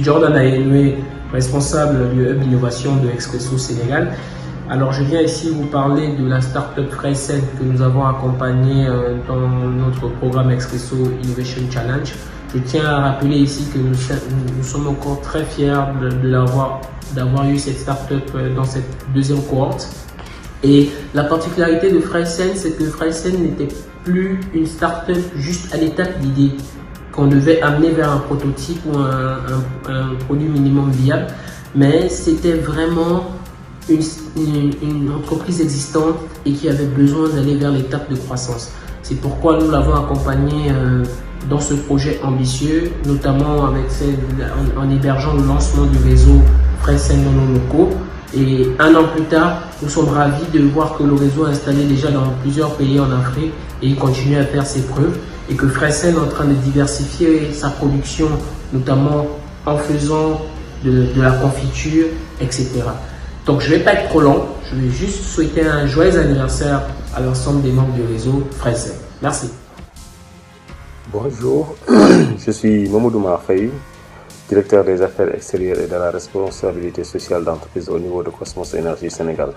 Jordan Ayenoué, responsable du Hub Innovation de Expresso Sénégal. Alors je viens ici vous parler de la startup Fraizen que nous avons accompagnée dans notre programme Expresso Innovation Challenge. Je tiens à rappeler ici que nous sommes encore très fiers d'avoir eu cette startup dans cette deuxième cohorte. Et la particularité de Fraizen, c'est que Fraizen n'était plus une startup juste à l'étape d'idée qu'on devait amener vers un prototype ou un produit minimum viable, mais c'était vraiment une entreprise existante et qui avait besoin d'aller vers l'étape de croissance. C'est pourquoi nous l'avons accompagnée dans ce projet ambitieux, notamment en hébergeant le lancement du réseau Fraizen dans nos locaux. Et un an plus tard, nous sommes ravis de voir que le réseau est installé déjà dans plusieurs pays en Afrique et il continue à faire ses preuves, et que Fraizen est en train de diversifier sa production, notamment en faisant de la confiture, etc. Donc je ne vais pas être trop long, je vais juste souhaiter un joyeux anniversaire à l'ensemble des membres du réseau Fraizen. Merci. Bonjour, je suis Mamoudou Marfaï, directeur des affaires extérieures et de la responsabilité sociale d'entreprise au niveau de Cosmos Énergie Sénégal.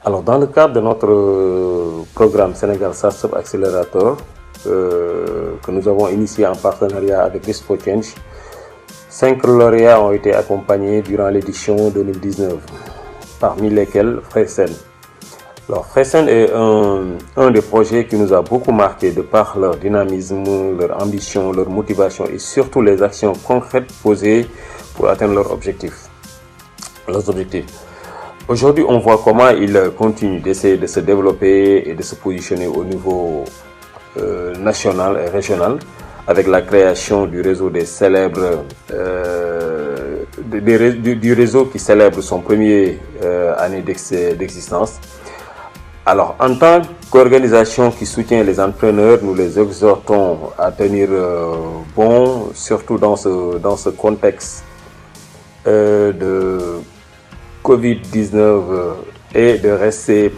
Alors, dans le cadre de notre programme Sénégal Startup Accelerator, que nous avons initié en partenariat avec Risk for Change, 5 lauréats ont été accompagnés durant l'édition 2019, parmi lesquels Fraizen. Alors, Fraizen est un des projets qui nous a beaucoup marqué de par leur dynamisme, leur ambition, leur motivation et surtout les actions concrètes posées pour atteindre leurs objectifs. Aujourd'hui, on voit comment ils continuent d'essayer de se développer et de se positionner au niveau national et régional avec la création du réseau des célèbres, du réseau qui célèbre son premier année d'existence. Alors, en tant qu'organisation qui soutient les entrepreneurs, nous les exhortons à tenir bon, surtout dans ce contexte de Covid-19 et de rester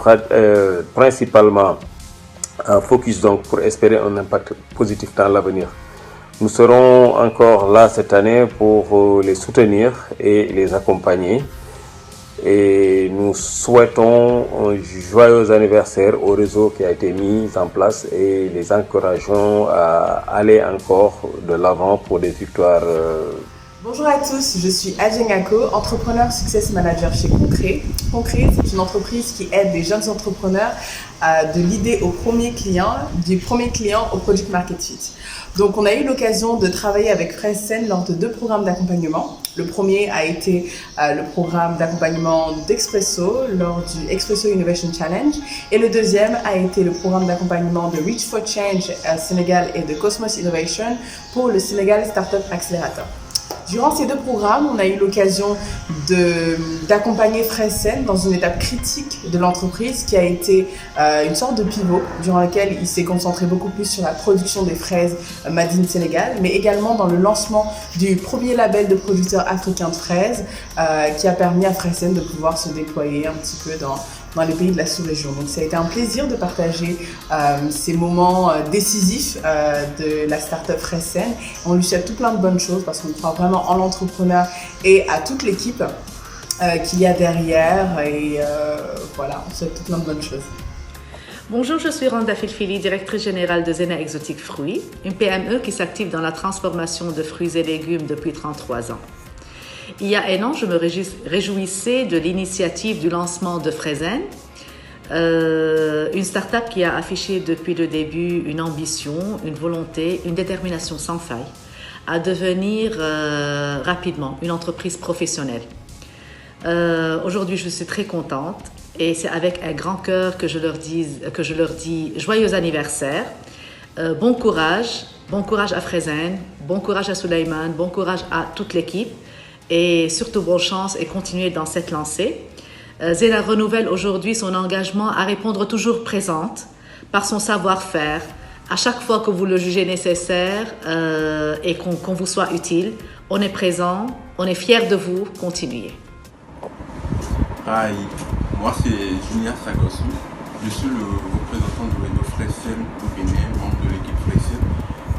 principalement en focus donc pour espérer un impact positif dans l'avenir. Nous serons encore là cette année pour les soutenir et les accompagner. Et nous souhaitons un joyeux anniversaire au réseau qui a été mis en place et les encourageons à aller encore de l'avant pour des victoires. Bonjour à tous, je suis Adjeng Ako, entrepreneur success manager chez Concret. Concret, c'est une entreprise qui aide les jeunes entrepreneurs de l'idée au premier client, du premier client au product market fit. Donc on a eu l'occasion de travailler avec Fraizen lors de 2 programmes d'accompagnement. Le premier a été le programme d'accompagnement d'Expresso lors du Expresso Innovation Challenge, et le deuxième a été le programme d'accompagnement de Reach for Change Sénégal et de Cosmos Innovation pour le Sénégal Startup Accelerator. Durant ces 2 programmes, on a eu l'occasion d'accompagner Fraizen dans une étape critique de l'entreprise qui a été une sorte de pivot durant lequel il s'est concentré beaucoup plus sur la production des fraises Made in Sénégal, mais également dans le lancement du premier label de producteurs africains de fraises qui a permis à Fraizen de pouvoir se déployer un petit peu dans les pays de la sous-région. Donc ça a été un plaisir de partager ces moments décisifs de la startup Fraizen. On lui souhaite tout plein de bonnes choses parce qu'on croit vraiment en l'entrepreneur et à toute l'équipe qu'il y a derrière, et voilà, on souhaite tout plein de bonnes choses. Bonjour, je suis Randa Filfili, directrice générale de Zena Exotic Fruits, une PME qui s'active dans la transformation de fruits et légumes depuis 33 ans. Il y a un an, je me réjouissais de l'initiative du lancement de Fraizen, une start-up qui a affiché depuis le début une ambition, une volonté, une détermination sans faille à devenir rapidement une entreprise professionnelle. Aujourd'hui, je suis très contente et c'est avec un grand cœur que je leur dis joyeux anniversaire, bon courage à Fraizen, bon courage à Souleymane, bon courage à toute l'équipe. Et surtout bonne chance et continuer dans cette lancée. Zena renouvelle aujourd'hui son engagement à répondre toujours présente par son savoir-faire à chaque fois que vous le jugez nécessaire et qu'on vous soit utile. On est présent, on est fiers de vous, continuez. Hi, moi c'est Junior Sagosu. Je suis le représentant de Fraizen au Bénin, membre de l'équipe Fraizen.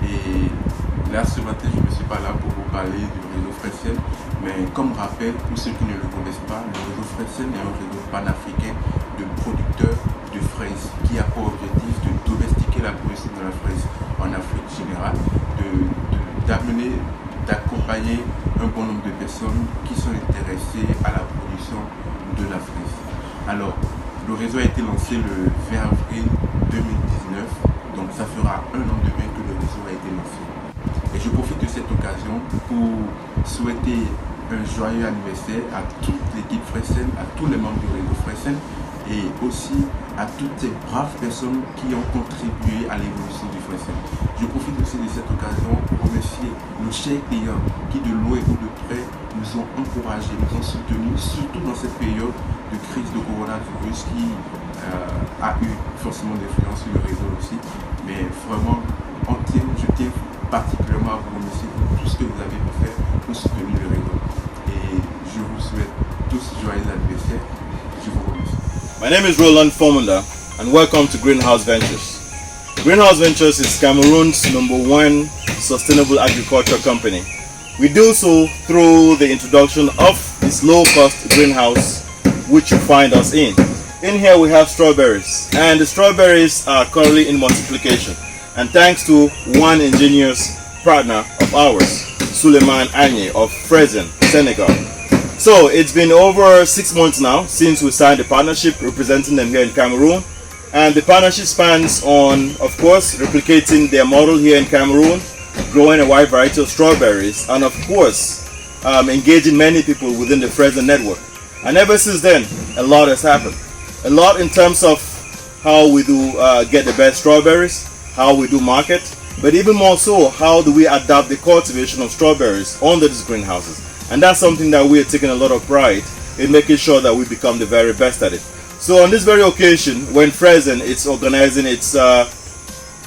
Et Là, ce matin, je ne suis pas là pour vous parler du réseau Freshen, mais comme rappel, pour ceux qui ne le connaissent pas, le réseau Freshen est un réseau panafricain de producteurs de fraises qui a pour objectif de domestiquer la production de la fraise en Afrique générale, d'accompagner un bon nombre de personnes qui sont intéressées à la production de la fraise. Alors, le réseau a été lancé le 20 avril 2019, donc ça fera un an demain que le réseau a été lancé. Et je profite de cette occasion pour souhaiter un joyeux anniversaire à toute l'équipe Freshen, à tous les membres du réseau Freshen et aussi à toutes ces braves personnes qui ont contribué à l'évolution du Freshen. Je profite aussi de cette occasion pour remercier nos chers clients qui de loin ou de près nous ont encouragés, nous ont soutenus, surtout dans cette période de crise de coronavirus qui a eu forcément des influences sur le réseau aussi. Mais vraiment, je tiens particulièrement à vous remercier pour tout ce que vous avez pu faire pour soutenir le réseau. Et je vous souhaite tous joyeux anniversaire. Je vous remercie. My name is Roland Formunda and welcome to Greenhouse Ventures. Greenhouse Ventures is Cameroon's #1 sustainable agriculture company. We do so through the introduction of this low-cost greenhouse which you find us in. In here we have strawberries, and the strawberries are currently in multiplication. And thanks to one ingenious partner of ours, Suleiman Agne of Freshen, Senegal. So it's been over 6 months now since we signed a partnership representing them here in Cameroon. And the partnership spans on, of course, replicating their model here in Cameroon, growing a wide variety of strawberries, and of course, engaging many people within the Freshen network. And ever since then, a lot has happened. A lot in terms of how we do get the best strawberries, how we do market, but even more so, how do we adapt the cultivation of strawberries under these greenhouses. And that's something that we are taking a lot of pride in, making sure that we become the very best at it. So on this very occasion, when Freshen is organizing its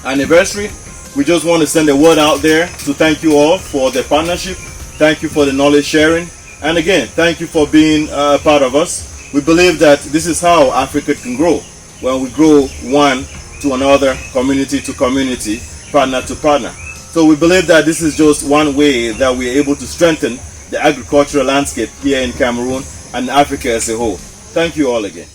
anniversary, we just want to send a word out there to thank you all for the partnership. Thank you for the knowledge sharing. And again, thank you for being a part of us. We believe that this is how Africa can grow, when we grow one to another, community to community, partner to partner. So we believe that this is just one way that we are able to strengthen the agricultural landscape here in Cameroon and Africa as a whole. Thank you all again.